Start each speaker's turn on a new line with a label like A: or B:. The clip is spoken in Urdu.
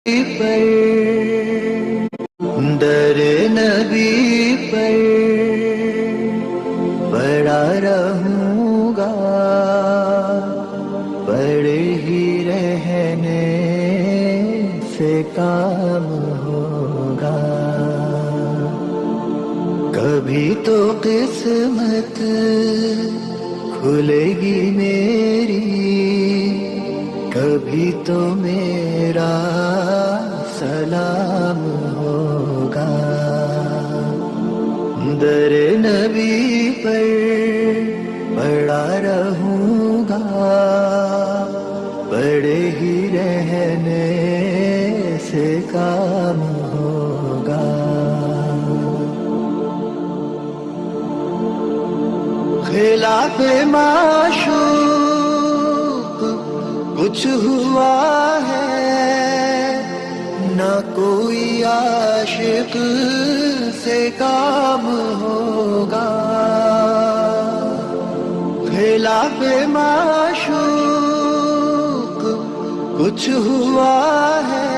A: پر در نبی پر پڑا رہوں گا، پڑے ہی رہنے سے کام ہوگا. کبھی تو قسمت کھلے گی میری، کبھی تو میرا سلام ہوگا. در نبی پر پڑا رہوں گا، پڑے ہی رہنے سے کام ہوگا. خلاف معشوق کچھ ہوا ہے، نہ کوئی عاشق سے کام ہوگا. خلاف معشوق کچھ ہوا ہے،